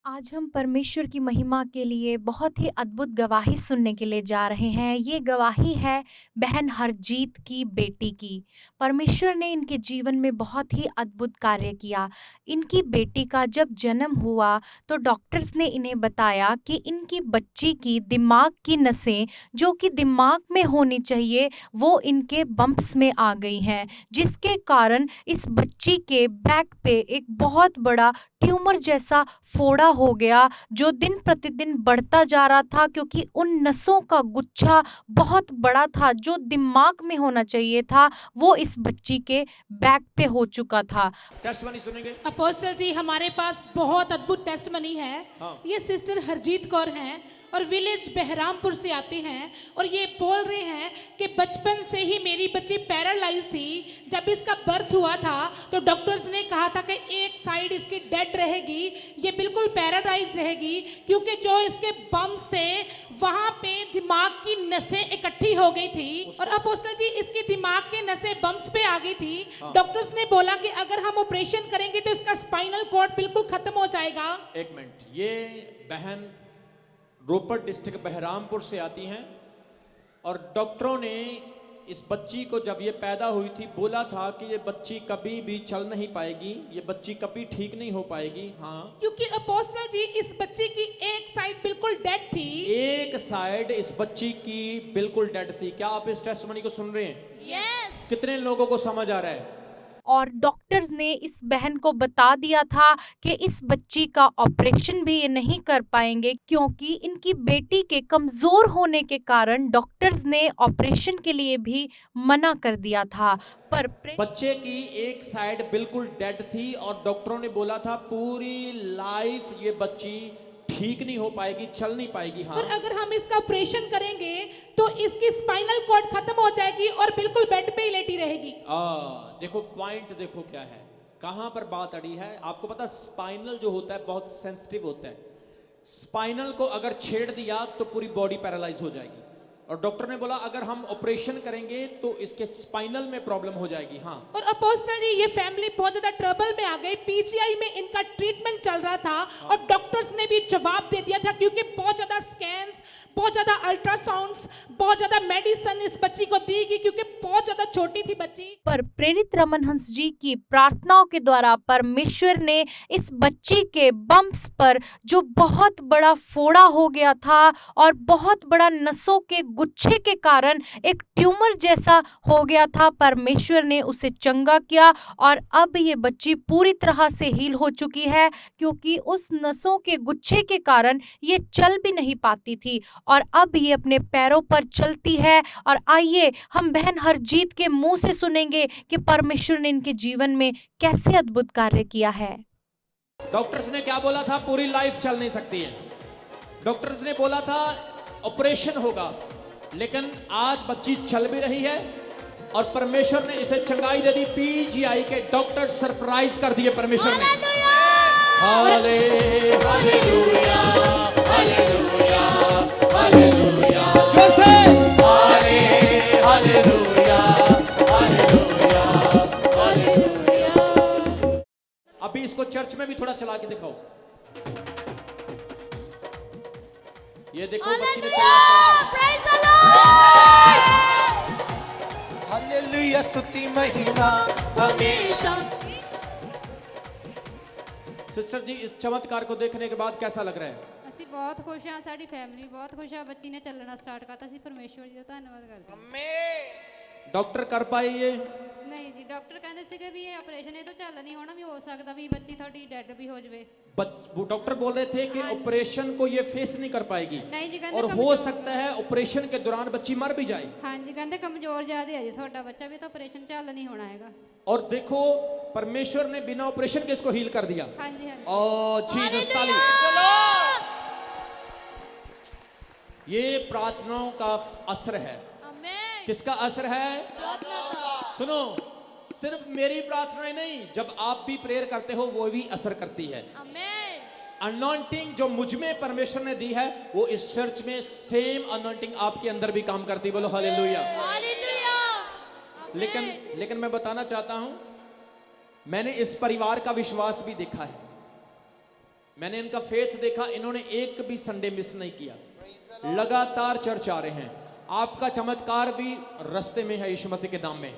आज हम परमेश्वर की महिमा के लिए बहुत ही अद्भुत गवाही सुनने के लिए जा रहे हैं। ये गवाही है बहन हरजीत की बेटी की। परमेश्वर ने इनके जीवन में बहुत ही अद्भुत कार्य किया। इनकी बेटी का जब जन्म हुआ तो डॉक्टर्स ने इन्हें बताया कि इनकी बच्ची की दिमाग की नसें जो कि दिमाग में होनी चाहिए वो इनके बम्प्स में आ गई हैं, जिसके कारण इस बच्ची के बैक पे एक बहुत बड़ा ट्यूमर जैसा फोड़ा हो गया, जो दिन प्रतिदिन बढ़ता जा रहा था क्योंकि उन नसों का गुच्छा बहुत बड़ा था। जो दिमाग में होना चाहिए था वो इस बच्ची के बैक पे हो चुका था। टेस्टमनी सुनेंगे। अपोस्टल जी, हमारे पास बहुत अद्भुत टेस्टमनी है। हाँ। ये सिस्टर हरजीत कौर हैं और विलेज बहरामपुर से आते हैं और ये बोल रहे हैं कि बचपन से ही मेरी बच्ची पैरालाइज थी। जब इसका बर्थ हुआ था तो डॉक्टर्स ने कहा था कि एक साइड इसकी डेड रहेगी, ये बिल्कुल पैरालाइज रहेगी, क्योंकि जो इसके बम्स थे वहां पे दिमाग की नसें इकट्ठी हो गई थी। और अपोस्टल जी, इसकी दिमाग के नसें बम्स पे आ गई थी। हाँ। डॉक्टर्स ने बोला कि अगर हम ऑपरेशन करेंगे तो इसका स्पाइनल कॉर्ड बिल्कुल खत्म हो जाएगा। एक मिनट, ये बहन रोपड़ डिस्ट्रिक्ट बहरामपुर से आती हैं और डॉक्टरों ने इस बच्ची को जब ये पैदा हुई थी बोला था कि ये बच्ची कभी भी चल नहीं पाएगी, ये बच्ची कभी ठीक नहीं हो पाएगी। हाँ, क्योंकि अपोस्टल जी, इस बच्ची की एक साइड बिल्कुल डेड थी। एक साइड इस बच्ची की बिल्कुल डेड थी। क्या आप इस टेस्टमनी को सुन रहे हैं? यस। कितने लोगों को समझ आ रहा है? और डॉक्टर्स ने इस बहन को बता दिया था कि इस बच्ची का ऑपरेशन भी ये नहीं कर पाएंगे, क्योंकि इनकी बेटी के कमज़ोर होने के कारण डॉक्टर्स ने ऑपरेशन के लिए भी मना कर दिया था। पर बच्चे की एक साइड बिल्कुल डेड थी और डॉक्टरों ने बोला था पूरी लाइफ ये बच्ची ठीक नहीं हो पाएगी, चल नहीं पाएगी। हाँ, और अगर हम इसका ऑपरेशन करेंगे तो इसकी स्पाइनल कॉर्ड खत्म हो जाएगी और बिल्कुल बेड पे ही लेटी रहेगी। देखो पॉइंट, देखो क्या है, कहां पर बात अड़ी है। आपको पता स्पाइनल जो होता है बहुत सेंसिटिव होता है। स्पाइनल को अगर छेड़ दिया तो पूरी बॉडी पैरालाइज हो जाएगी और डॉक्टर ने बोला अगर हम ऑपरेशन करेंगे तो इसके स्पाइनल में प्रॉब्लम हो जाएगी। हाँ, और अपोस्टल जी, ये फैमिली बहुत ज्यादा ट्रबल में आ गई। पीजीआई में इनका ट्रीटमेंट चल रहा था और डॉक्टर्स ने भी जवाब दे दिया था, क्योंकि बहुत ज्यादा स्कैन्स, बहुत ज्यादा अल्ट्रासाउंड्स, बहुत ज्यादा मेडिसिन इस बच्ची को दी गई, क्योंकि बहुत ज्यादा छोटी थी बच्ची। पर प्रेरित रमन हंस जी की प्रार्थनाओं के द्वारा परमेश्वर ने इस बच्ची के बम्प्स पर जो बहुत बड़ा फोड़ा हो गया था और बहुत बड़ा नसों के गुच्छे के कारण एक ट्यूमर जैसा हो गया था, परमेश्वर ने उसे चंगा किया और अब ये बच्ची पूरी तरह से हील हो चुकी है, क्योंकि उस नसों के गुच्छे के कारण ये चल भी नहीं पाती थी और अब ये अपने पैरों पर चलती है। और आइए हम बहन हरजीत के मुंह से सुनेंगे कि परमेश्वर ने इनके जीवन में कैसे अद्भुत कार्य किया है। डॉक्टर्स ने क्या बोला था? पूरी लाइफ चल नहीं सकती है। डॉक्टर्स ने बोला था ऑपरेशन होगा, लेकिन आज बच्ची चल भी रही है और परमेश्वर ने इसे चंगाई दे दी। पीजीआई के डॉक्टर सरप्राइज कर दिए परमेश्वर ने। हालेलुया, हालेलुया, हालेलुया, जोर से हालेलुया, हालेलुया, हालेलुया। अभी इसको चर्च में भी थोड़ा चला के दिखाओ। ये देखो बच्ची ने चला। हालेलुया, स्तुति महिमा हमेशा। सिस्टर जी, इस चमत्कार को देखने के बाद कैसा लग रहा है? ਅਸੀਂ ਬਹੁਤ ਖੁਸ਼ ਹਾਂ, ਸਾਡੀ ਫੈਮਿਲੀ ਬਹੁਤ ਖੁਸ਼ ਆ। ਬੱਚੀ ਨੇ ਚੱਲਣਾ ਸਟਾਰਟ ਕਰਤਾ, ਅਸੀਂ ਪਰਮੇਸ਼ਵਰ ਜੀ ਦਾ ਧੰਨਵਾਦ ਕਰਦੇ ਹਾਂ। डॉक्टर कर पाए ये? ਨਹੀਂ ਜੀ, ਡਾਕਟਰ ਕਹਿੰਦੇ ਸੀਗੇ ਵੀ ਇਹ ਆਪਰੇਸ਼ਨ ਇਹ ਤੋਂ ਚੱਲ ਨਹੀਂ ਹੋਣਾ, ਵੀ ਹੋ ਸਕਦਾ ਵੀ ਬੱਚੀ ਤੁਹਾਡੀ ਡੈੱਡ ਵੀ ਹੋ ਜਾਵੇ। वो डॉक्टर बोल रहे थे कि ऑपरेशन को ये फेस नहीं कर पाएगी नहीं जी, कहते और हो कमजोर- सकता है ऑपरेशन के दौरान बच्ची मर भी जाए। ਹਾਂਜੀ, ਕਹਿੰਦੇ ਕਮਜ਼ੋਰ ਜ਼ਿਆਦਾ ਹੈ ਜੀ ਤੁਹਾਡਾ ਬੱਚਾ, ਵੀ ਤਾਂ ਆਪਰੇਸ਼ਨ ਚੱਲ ਨਹੀਂ ਹੋਣਾ ਹੈਗਾ। और देखो परमेश्वर ने बिना ऑपरेशन के इसको हील कर दिया। ਹਾਂਜੀ ਹਾਂਜੀ। ओ जीसस, ताली। ये प्रार्थनाओं का असर है। किसका असर है? सुनो, सिर्फ मेरी प्रार्थनाएं नहीं, जब आप भी प्रेयर करते हो वो भी असर करती है। अनॉइंटिंग जो मुझ में परमेश्वर ने दी है वो इस चर्च में सेम अनॉइंटिंग आपके अंदर भी काम करती है। बोलो हालेलुया। लेकिन मैं बताना चाहता हूं, मैंने इस परिवार का विश्वास भी देखा है। मैंने इनका फेथ देखा, इन्होंने एक भी संडे मिस नहीं किया, लगातार चर्च आ रहे हैं। आपका चमत्कार भी रास्ते में है यीशु मसीह के नाम में।